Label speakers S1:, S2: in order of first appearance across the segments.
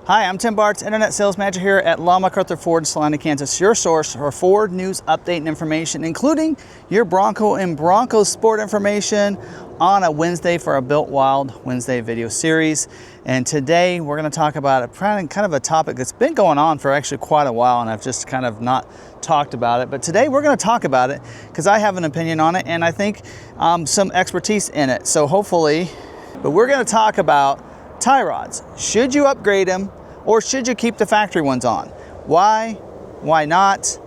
S1: Hi, I'm Tim Bartz, Internet Sales Manager here at Long McArthur Ford in Salina, Kansas, your source for Ford news, update, and information, including your Bronco and Bronco Sport information on a Wednesday for a Built Wild Wednesday video series. And today we're going to talk about kind of a topic that's been going on for actually quite a while, and I've just kind of not talked about it. But today we're going to talk about it because I have an opinion on it, and I think some expertise in it. So hopefully, but we're going to talk about tie rods. Should you upgrade them, or should you keep the factory ones on? Why not?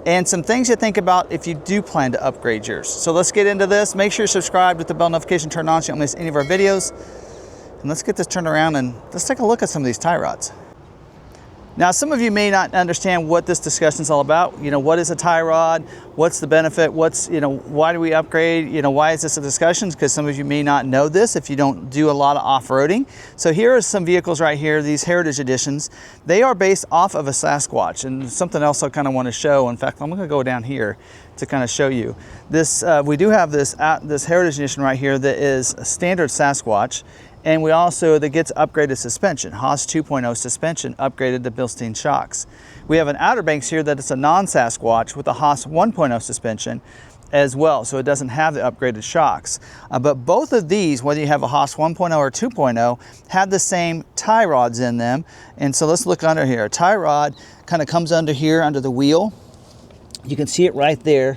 S1: And some things to think about if you do plan to upgrade yours. So let's get into this. Make sure you're subscribed with the bell notification turned on so you don't miss any of our videos. And let's get this turned around and let's take a look at some of these tie rods. Now, some of you may not understand what this discussion is all about. You know, what is a tie rod? What's the benefit? Why do we upgrade? Why is this a discussion? Because some of you may not know this if you don't do a lot of off-roading. So here are some vehicles right here, these Heritage Editions. They are based off of a Sasquatch, and something else I kind of want to show. In fact, I'm going to go down here to kind of show you. This, we do have this Heritage Edition right here that is a standard Sasquatch. And we also, that gets upgraded suspension, Haas 2.0 suspension, upgraded to Bilstein shocks. We have an Outer Banks here that is a non-Sasquatch with a Haas 1.0 suspension as well, so it doesn't have the upgraded shocks. But both of these, whether you have a Haas 1.0 or 2.0, have the same tie rods in them. And so let's look under here. A tie rod kind of comes under here, under the wheel. You can see it right there.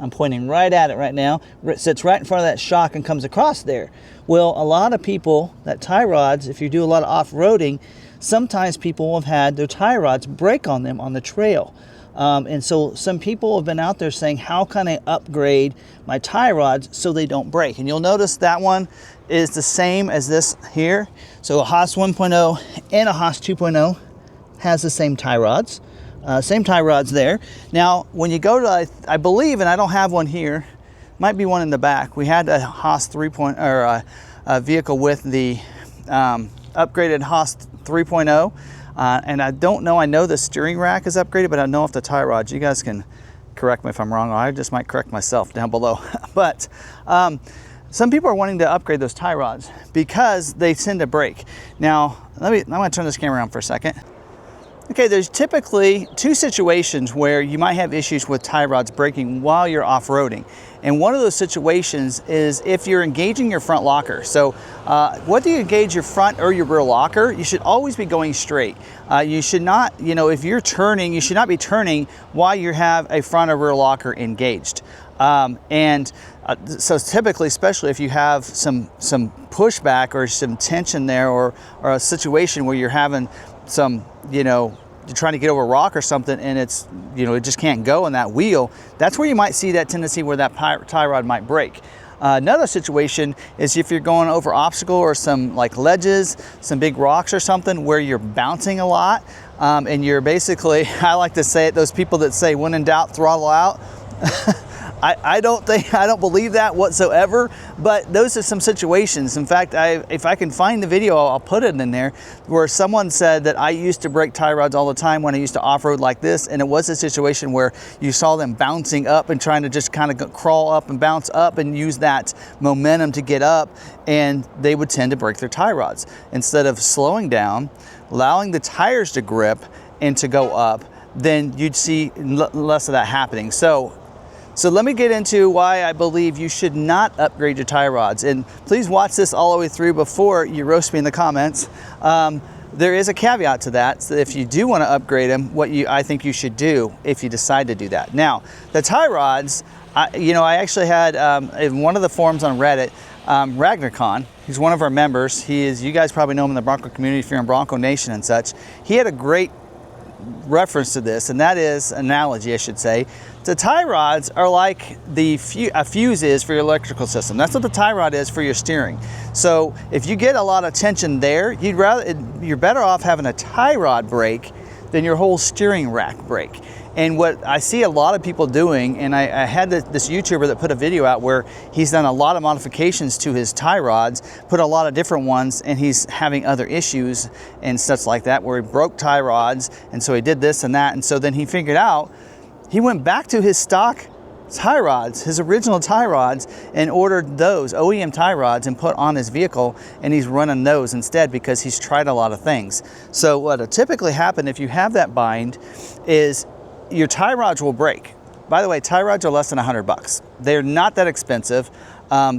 S1: I'm pointing right at it right now. It sits right in front of that shock and comes across there. Well, a lot of people, that tie rods, if you do a lot of off-roading, sometimes people have had their tie rods break on them on the trail. And so some people have been out there saying, how can I upgrade my tie rods so they don't break? And you'll notice that one is the same as this here. So a Haas 1.0 and a Haas 2.0 has the same tie rods. Same tie rods there. Now, when you go to, I believe, and I don't have one here, might be one in the back. We had a Haas 3.0, or a vehicle with the upgraded Haas 3.0, and I don't know. I know the steering rack is upgraded, but I don't know if the tie rods. You guys can correct me if I'm wrong, or I just might correct myself down below. But some people are wanting to upgrade those tie rods because they tend to break. Now, I'm going to turn this camera around for a second. Okay, there's typically two situations where you might have issues with tie rods breaking while you're off-roading. And one of those situations is if you're engaging your front locker. So whether you engage your front or your rear locker, you should always be going straight. You should not, if you're turning, you should not be turning while you have a front or rear locker engaged. So typically, especially if you have some pushback or some tension there, or a situation where you're having some, you're trying to get over a rock or something and it's, it just can't go in that wheel, that's where you might see that tendency where that tie rod might break. Another situation is if you're going over obstacle or some like ledges, some big rocks or something where you're bouncing a lot, and you're basically, I like to say it, those people that say when in doubt, throttle out. I don't believe that whatsoever, but those are some situations. In fact, if I can find the video, I'll put it in there, where someone said that I used to break tie rods all the time when I used to off-road like this, and it was a situation where you saw them bouncing up and trying to just kind of crawl up and bounce up and use that momentum to get up, and they would tend to break their tie rods. Instead of slowing down, allowing the tires to grip and to go up, then you'd see less of that happening. So let me get into why I believe you should not upgrade your tie rods. And please watch this all the way through before you roast me in the comments. There is a caveat to that. So if you do want to upgrade them, I think you should do if you decide to do that. Now, the tie rods, I actually had in one of the forums on Reddit, Ragnarcon, he's one of our members. You guys probably know him in the Bronco community if you're in Bronco Nation and such. He had a great reference to this, and that is analogy, I should say. The tie rods are like a fuse is for your electrical system. That's what the tie rod is for your steering. So if you get a lot of tension there, you're better off having a tie rod break than your whole steering rack break. And what I see a lot of people doing, and I had this YouTuber that put a video out where he's done a lot of modifications to his tie rods, put a lot of different ones, and he's having other issues and such like that, where he broke tie rods, and so he did this and that, and so then he figured out, he went back to his stock tie rods, his original tie rods, and ordered those OEM tie rods and put on his vehicle, and he's running those instead because he's tried a lot of things. So what will typically happen if you have that bind is your tie rods will break. By the way, tie rods are less than $100. They're not that expensive.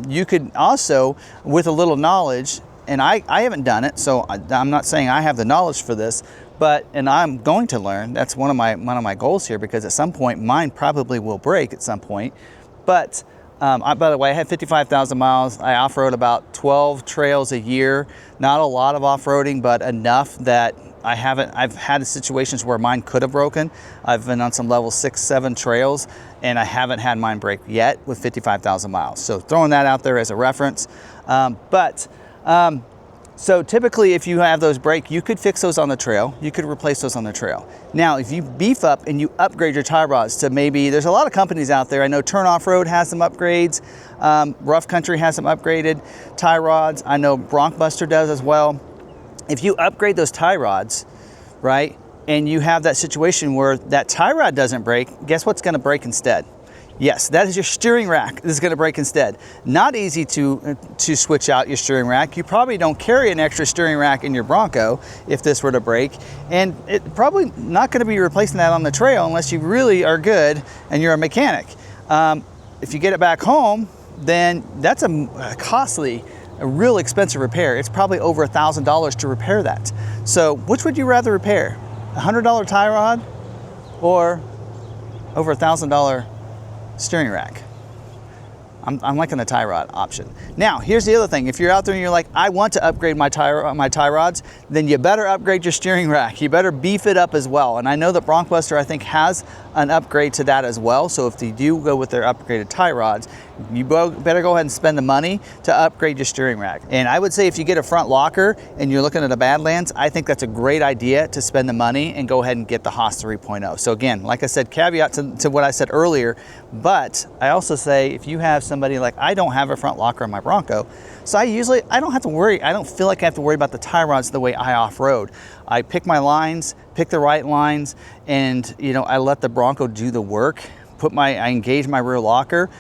S1: You could also, with a little knowledge, and I haven't done it, so I'm not saying I have the knowledge for this, and I'm going to learn. That's one of my goals here, because at some point mine probably will break at some point. But by the way, I have 55,000 miles. I off-road about 12 trails a year. Not a lot of off-roading, but enough that I've had situations where mine could have broken. I've been on some level 6, 7 trails, and I haven't had mine break yet with 55,000 miles. So throwing that out there as a reference. So typically if you have those break, you could fix those on the trail. You could replace those on the trail. Now, if you beef up and you upgrade your tie rods to there's a lot of companies out there. I know Turn Off-Road has some upgrades. Rough Country has some upgraded tie rods. I know Bronco does as well. If you upgrade those tie rods, right, and you have that situation where that tie rod doesn't break, guess what's gonna break instead? Yes, that is your steering rack is gonna break instead. Not easy to switch out your steering rack. You probably don't carry an extra steering rack in your Bronco if this were to break, and it's probably not gonna be replacing that on the trail unless you really are good and you're a mechanic. If you get it back home, then that's a costly, a real expensive repair. It's probably over $1,000 to repair that. So which would you rather repair? A $100 tie rod or over $1,000 steering rack? I'm liking the tie rod option. Now, here's the other thing. If you're out there and you're like, I want to upgrade my tie rods, then you better upgrade your steering rack. You better beef it up as well. And I know that Bronco, I think, has an upgrade to that as well. So if you do go with their upgraded tie rods, you better go ahead and spend the money to upgrade your steering rack. And I would say if you get a front locker and you're looking at a Badlands, I think that's a great idea to spend the money and go ahead and get the Haas 3.0. So again, like I said, caveat to what I said earlier, but I also say if you have somebody like, I don't have a front locker on my Bronco, so I don't have to worry. I don't feel like I have to worry about the tie rods the way I off-road. I pick my lines, pick the right lines, and I let the Bronco do the work. I engage my rear locker,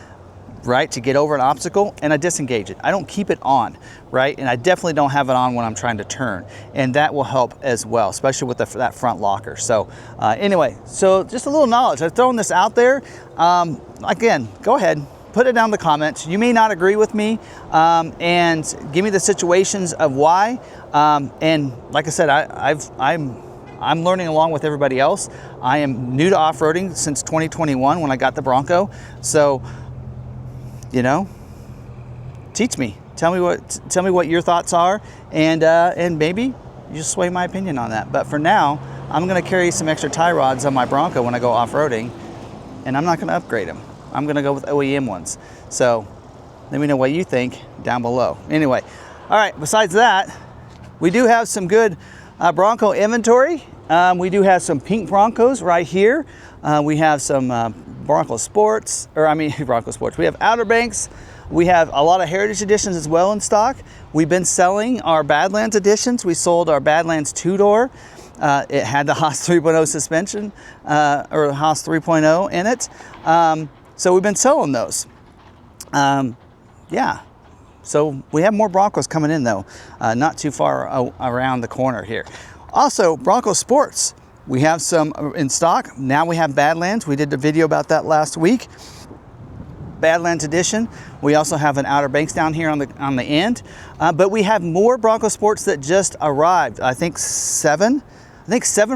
S1: right, to get over an obstacle, and I disengage it. I don't keep it on, right? And I definitely don't have it on when I'm trying to turn. And that will help as well, especially with that front locker. So anyway, so just a little knowledge. I'm throwing this out there. Again, go ahead, put it down in the comments. You may not agree with me, and give me the situations of why. And like I said, I'm learning along with everybody else. I am new to off-roading since 2021 when I got the Bronco. So, teach me. Tell me what your thoughts are, and maybe you just sway my opinion on that. But for now, I'm going to carry some extra tie rods on my Bronco when I go off-roading, and I'm not going to upgrade them. I'm going to go with OEM ones. So let me know what you think down below. Anyway, all right. Besides that, we do have some good Bronco inventory. We do have some pink Broncos right here. We have some Bronco Sports. We have Outer Banks. We have a lot of Heritage Editions as well in stock. We've been selling our Badlands Editions. We sold our Badlands 2-door. It had the Haas 3.0 suspension, or Haas 3.0 in it. So we've been selling those. Yeah. So we have more Broncos coming in though, not too far around the corner here. Also, Bronco Sports. We have some in stock. Now we have Badlands. We did a video about that last week. Badlands Edition. We also have an Outer Banks down here on the end. But we have more Bronco Sports that just arrived. I think seven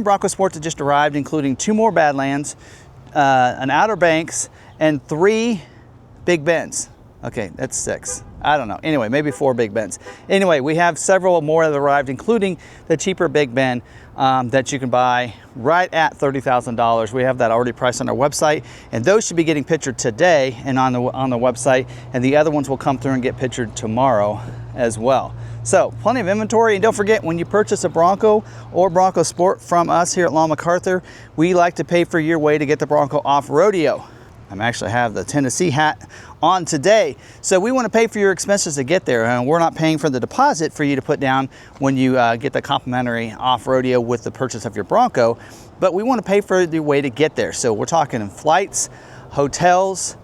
S1: Bronco Sports that just arrived, including 2 more Badlands, an Outer Banks, and 3 Big Bends. Okay, that's 6. I don't know. Anyway, maybe 4 Big Bends. Anyway, we have several more that arrived, including the cheaper Big Bend that you can buy right at $30,000. We have that already priced on our website, and those should be getting pictured today and on the website, and the other ones will come through and get pictured tomorrow as well. So plenty of inventory, and don't forget, when you purchase a Bronco or Bronco Sport from us here at Long McArthur, we like to pay for your way to get the Bronco off-roadeo. I actually have the Tennessee hat on today. So we want to pay for your expenses to get there, and we're not paying for the deposit for you to put down when you get the complimentary off-roadeo with the purchase of your Bronco, but we want to pay for the way to get there. So we're talking flights, hotels,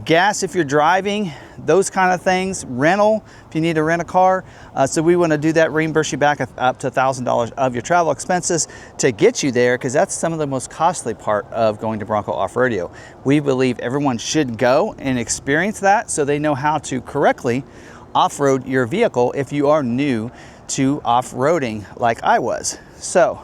S1: gas if you're driving, those kind of things, rental if you need to rent a car. So we want to do that, reimburse you back up to $1,000 of your travel expenses to get you there, because that's some of the most costly part of going to Bronco off-roadeo. We believe everyone should go and experience that so they know how to correctly off-road your vehicle if you are new to off-roading like I was. So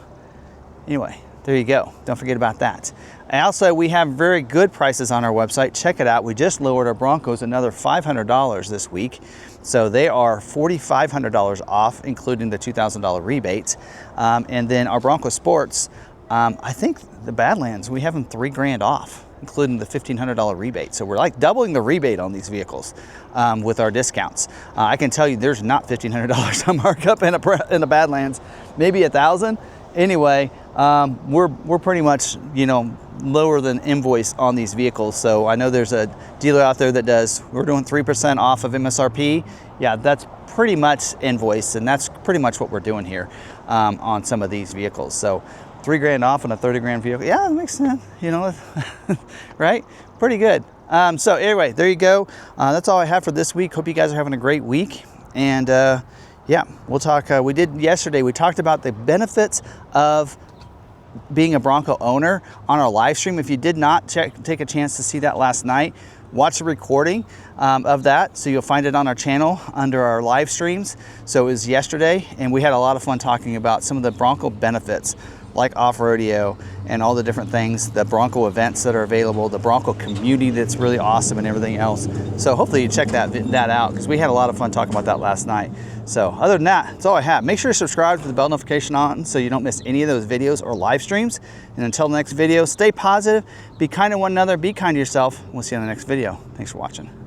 S1: anyway, there you go. Don't forget about that. And also, we have very good prices on our website. Check it out. We just lowered our Broncos another $500 this week. So they are $4,500 off, including the $2,000 rebate. And then our Bronco Sports, I think the Badlands, we have them $3,000 off, including the $1,500 rebate. So we're like doubling the rebate on these vehicles with our discounts. I can tell you there's not $1,500 on markup in the Badlands, maybe $1,000. Anyway, we're pretty much, you know, lower than invoice on these vehicles. So I know there's a dealer out there that we're doing 3% off of MSRP. Yeah, that's pretty much invoice, and that's pretty much what we're doing here on some of these vehicles. So $3,000 off on a 30 grand vehicle. Yeah, that makes sense, you know, right? Pretty good. So anyway, there you go. That's all I have for this week. Hope you guys are having a great week. And yeah, we'll talk. We did yesterday, we talked about the benefits of being a Bronco owner on our live stream. If you did not take a chance to see that last night, watch the recording of that. So you'll find it on our channel under our live streams. So it was yesterday, and we had a lot of fun talking about some of the Bronco benefits, like off-roadeo and all the different things, the Bronco events that are available, the Bronco community that's really awesome, and everything else. So hopefully you check that out, because we had a lot of fun talking about that last night. So other than that, that's all I have. Make sure to subscribe with the bell notification on so you don't miss any of those videos or live streams. And until the next video, stay positive, be kind to one another, be kind to yourself. We'll see you on the next video. Thanks for watching.